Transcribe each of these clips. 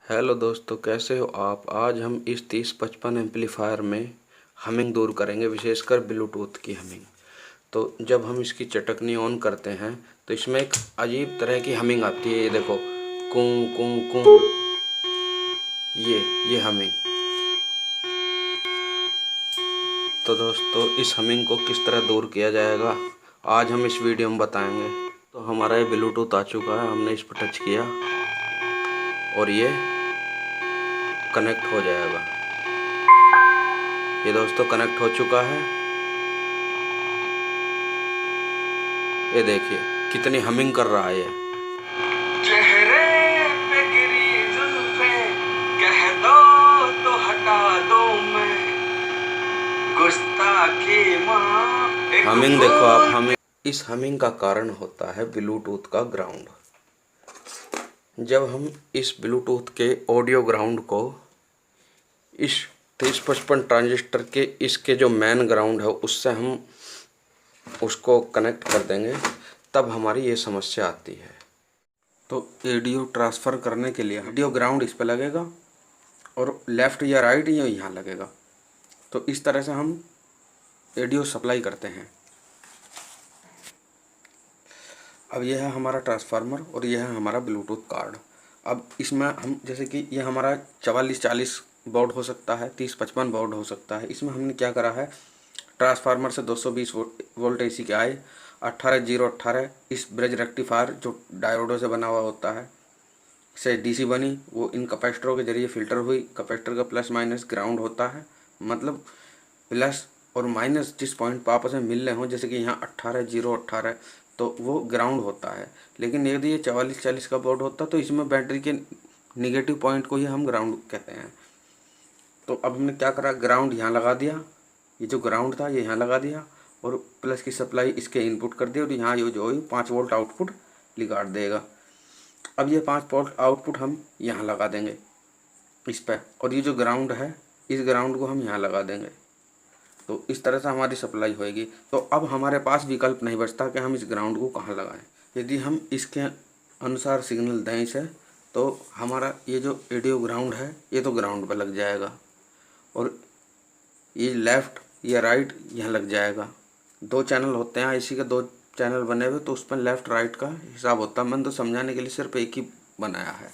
Hello दोस्तों, कैसे हो आप। आज हम इस 3055 एम्पलीफायर में हमिंग दूर करेंगे, विशेषकर ब्लूटूथ की हमिंग। तो जब हम इसकी चटकनी ऑन करते हैं तो इसमें एक अजीब तरह की हमिंग आती है। ये देखो, कूं कूं कूं, ये हमिंग। तो दोस्तों, इस हमिंग को किस तरह दूर किया जाएगा आज हम इस वीडियो में बताएंगे। तो हमारा ये ब्लूटूथ आ चुका है, हमने इस पर टच किया और ये कनेक्ट हो जाएगा। ये दोस्तों कनेक्ट हो चुका है। ये देखिए कितनी हमिंग कर रहा है ये। चेहरे पे गिरी जुल्फें कह दो तो हटा दो मैं गुस्ताखी माँ हमिंग देखो आप, हमिंग। इस हमिंग का कारण होता है ब्लूटूथ का ग्राउंड। जब हम इस ब्लूटूथ के ऑडियो ग्राउंड को इस 3055 ट्रांजिस्टर के इसके जो मेन ग्राउंड है उससे हम उसको कनेक्ट कर देंगे, तब हमारी ये समस्या आती है। तो ऑडियो ट्रांसफ़र करने के लिए ऑडियो ग्राउंड इस पर लगेगा और लेफ़्ट या राइट या यहाँ लगेगा। तो इस तरह से हम ऑडियो सप्लाई करते हैं। अब यह है हमारा ट्रांसफार्मर और यह है हमारा ब्लूटूथ कार्ड। अब इसमें हम जैसे कि ये हमारा 4440 बोर्ड हो सकता है, 3055 बोर्ड हो सकता है। इसमें हमने क्या करा है, ट्रांसफार्मर से 220 वोल्ट एसी के आए, 18018 इस ब्रिज रेक्टिफायर जो डायोडों से बना हुआ होता है से डीसी बनी, वो इन कैपेसिटरों के जरिए फिल्टर हुई। कैपेसिटर का प्लस माइनस ग्राउंड होता है, मतलब प्लस और माइनस जिस पॉइंट पर आपस में मिल रहे हों, जैसे कि यहाँ 18018 तो वो ग्राउंड होता है। लेकिन यदि ये 4440 का बोर्ड होता तो इसमें बैटरी के निगेटिव पॉइंट को ही हम ग्राउंड कहते हैं। तो अब हमने क्या करा, ग्राउंड यहाँ लगा दिया। ये जो ग्राउंड था ये यहाँ लगा दिया और प्लस की सप्लाई इसके इनपुट कर दी और यहाँ ये जो 5 वोल्ट आउटपुट निकाल देगा। अब ये 5 वोल्ट आउटपुट हम यहाँ लगा देंगे इस पर, और ये जो ग्राउंड है इस ग्राउंड को हम यहाँ लगा देंगे। तो इस तरह से हमारी सप्लाई होएगी। तो अब हमारे पास विकल्प नहीं बचता कि हम इस ग्राउंड को कहाँ लगाएं। यदि हम इसके अनुसार सिग्नल दें इसे, तो हमारा ये जो ऑडियो ग्राउंड है ये तो ग्राउंड पर लग जाएगा और ये लेफ़्ट या राइट यहाँ लग जाएगा। 2 चैनल होते हैं इसी के, 2 चैनल बने हुए, तो उस पर लेफ़्ट राइट का हिसाब होता है। मैंने तो समझाने के लिए सिर्फ एक ही बनाया है,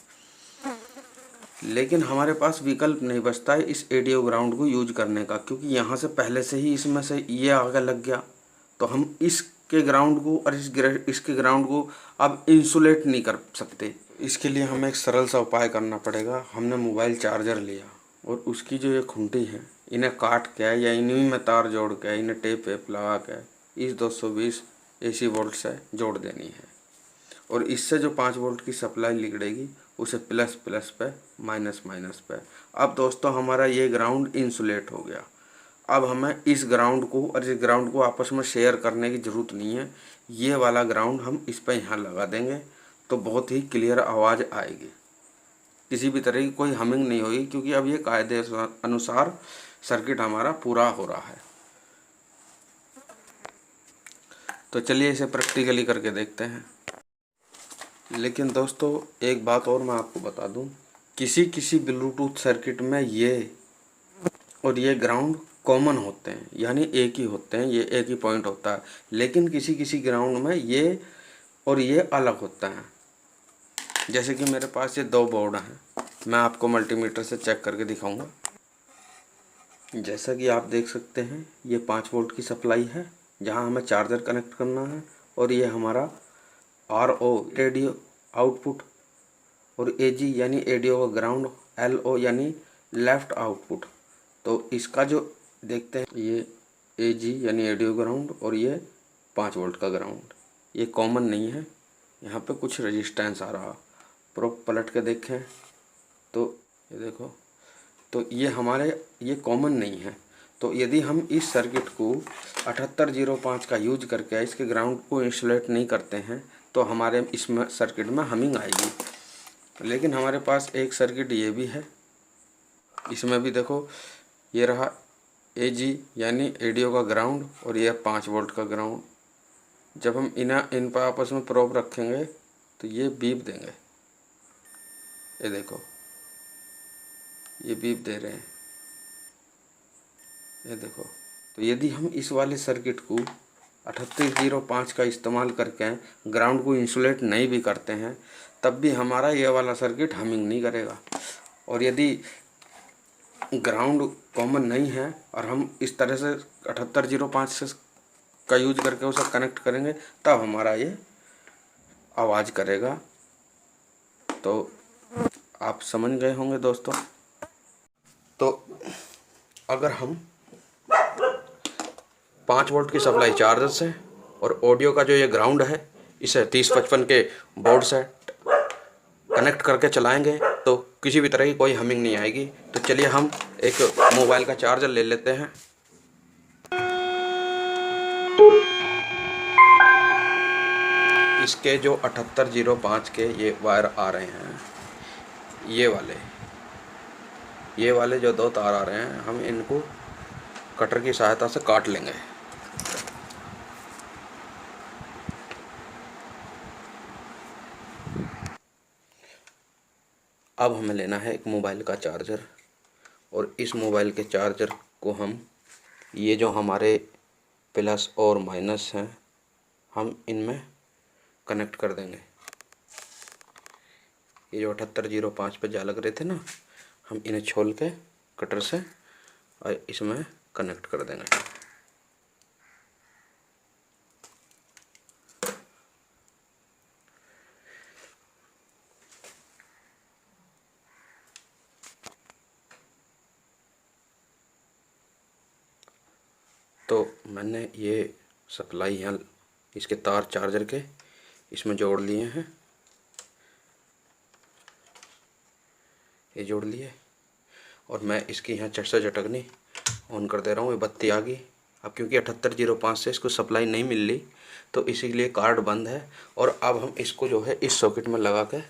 लेकिन हमारे पास विकल्प नहीं बचता है इस ऑडियो ग्राउंड को यूज करने का, क्योंकि यहाँ से पहले से ही इसमें से ये आगे लग गया। तो हम इसके ग्राउंड को और इसके ग्राउंड को अब इंसुलेट नहीं कर सकते। इसके लिए हमें एक सरल सा उपाय करना पड़ेगा। हमने मोबाइल चार्जर लिया और उसकी जो ये खूंटी है इन्हें काट के या इन्हीं में तार जोड़ के इन्हें टेप वेप लगा के इस 220 AC वोल्ट से जोड़ देनी है और इससे जो 5 वोल्ट की सप्लाई निकलेगी उसे प्लस प्लस पे माइनस माइनस पे। अब दोस्तों हमारा ये ग्राउंड इंसुलेट हो गया। अब हमें इस ग्राउंड को और इस ग्राउंड को आपस में शेयर करने की ज़रूरत नहीं है। ये वाला ग्राउंड हम इस पर यहाँ लगा देंगे तो बहुत ही क्लियर आवाज़ आएगी, किसी भी तरह की कोई हमिंग नहीं होगी, क्योंकि अब ये कायदे अनुसार सर्किट हमारा पूरा हो रहा है। तो चलिए इसे प्रैक्टिकली करके देखते हैं। लेकिन दोस्तों एक बात और मैं आपको बता दूं, किसी किसी ब्लूटूथ सर्किट में ये और ये ग्राउंड कॉमन होते हैं, यानी एक ही होते हैं, ये एक ही पॉइंट होता है। लेकिन किसी किसी ग्राउंड में ये और ये अलग होता है। जैसे कि मेरे पास ये 2 बोर्ड हैं, मैं आपको मल्टीमीटर से चेक करके दिखाऊंगा। जैसा कि आप देख सकते हैं ये 5 वोल्ट की सप्लाई है जहां हमें चार्जर कनेक्ट करना है, और ये हमारा RO रेडियो आउटपुट और AG यानी ऑडियो का ग्राउंड, LO यानी लेफ़्ट आउटपुट। तो इसका जो देखते हैं ये AG यानी ऑडियो ग्राउंड और ये 5 वोल्ट का ग्राउंड, ये कॉमन नहीं है। यहाँ पे कुछ रेजिस्टेंस आ रहा, प्रोब पलट के देखें तो ये देखो, तो ये हमारे ये कॉमन नहीं है। तो यदि हम इस सर्किट को 7805 का यूज करके इसके ग्राउंड को इंसुलेट नहीं करते हैं तो हमारे इसमें सर्किट में हमिंग आएगी। लेकिन हमारे पास एक सर्किट ये भी है, इसमें भी देखो ये रहा AG यानी ऑडियो का ग्राउंड और ये 5 वोल्ट का ग्राउंड। जब हम इन पर आपस में प्रोब रखेंगे तो ये बीप देंगे, ये देखो ये बीप दे रहे हैं, ये देखो। तो यदि हम इस वाले सर्किट को 3805 का इस्तेमाल करके ग्राउंड को इंसुलेट नहीं भी करते हैं तब भी हमारा ये वाला सर्किट हमिंग नहीं करेगा। और यदि ग्राउंड कॉमन नहीं है और हम इस तरह से 7805 से का यूज करके उसे कनेक्ट करेंगे तब हमारा ये आवाज़ करेगा। तो आप समझ गए होंगे दोस्तों। तो अगर हम 5 वोल्ट की सप्लाई चार्जर से और ऑडियो का जो ये ग्राउंड है इसे 3055 के बोर्ड से कनेक्ट करके चलाएंगे तो किसी भी तरह की कोई हमिंग नहीं आएगी। तो चलिए हम एक मोबाइल का चार्जर ले लेते हैं। इसके जो 7805 के ये वायर आ रहे हैं, ये वाले जो 2 तार आ रहे हैं, हम इनको कटर की सहायता से काट लेंगे। अब हमें लेना है एक मोबाइल का चार्जर और इस मोबाइल के चार्जर को हम ये जो हमारे प्लस और माइनस हैं हम इनमें कनेक्ट कर देंगे। ये जो 7805 पे जा लग रहे थे ना, हम इन्हें छोल के कटर से और इसमें कनेक्ट कर देंगे। तो मैंने ये सप्लाई यहाँ इसके तार चार्जर के इसमें जोड़ लिए हैं, ये जोड़ लिए और मैं इसकी यहाँ चट से झटकनी ऑन कर दे रहा हूँ। ये बत्ती आ गई। अब क्योंकि 7805 से इसको सप्लाई नहीं मिल रही तो इसीलिए कार्ड बंद है। और अब हम इसको जो है इस सॉकेट में लगा के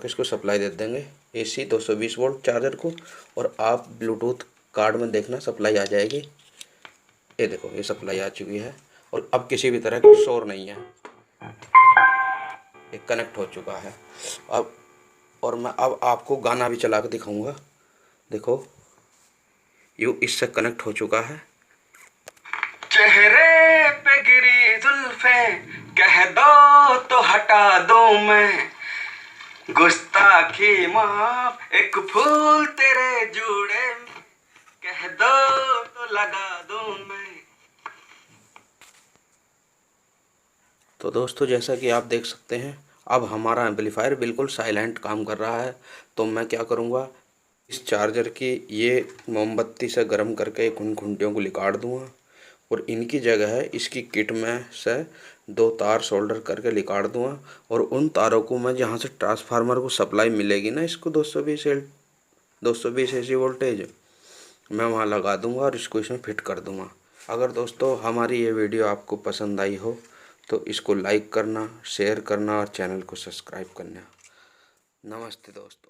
इसको सप्लाई दे देंगे AC 220 वोल्ट चार्जर को। और आप ब्लूटूथ कार्ड में देखना सप्लाई आ जाएगी। ये देखो ये सप्लाई आ चुकी है और अब किसी भी तरह का शोर नहीं है, ये कनेक्ट हो चुका है। अब और मैं अब आपको गाना भी चला के दिखाऊंगा। देखो ये इससे कनेक्ट हो चुका है। चेहरे पे गिरी जुल्फें कह दो तो हटा दूं मैं, गुस्ताखी माफ एक फूल तेरे जूड़े में कह दो तो लगा दूं मैं। तो दोस्तों जैसा कि आप देख सकते हैं अब हमारा एम्पलीफायर बिल्कुल साइलेंट काम कर रहा है। तो मैं क्या करूँगा, इस चार्जर की ये मोमबत्ती से गर्म करके उन घुंटियों को निकाल दूँगा और इनकी जगह है इसकी किट में से 2 तार सोल्डर करके निकाल दूँगा। और उन तारों को मैं जहाँ से ट्रांसफार्मर को सप्लाई मिलेगी ना इसको 220 AC वोल्टेज, मैं वहाँ लगा दूँगा और इसको इसमें फिट कर दूँगा। अगर दोस्तों हमारी ये वीडियो आपको पसंद आई हो तो इसको लाइक करना, शेयर करना और चैनल को सब्सक्राइब करना। नमस्ते दोस्तों।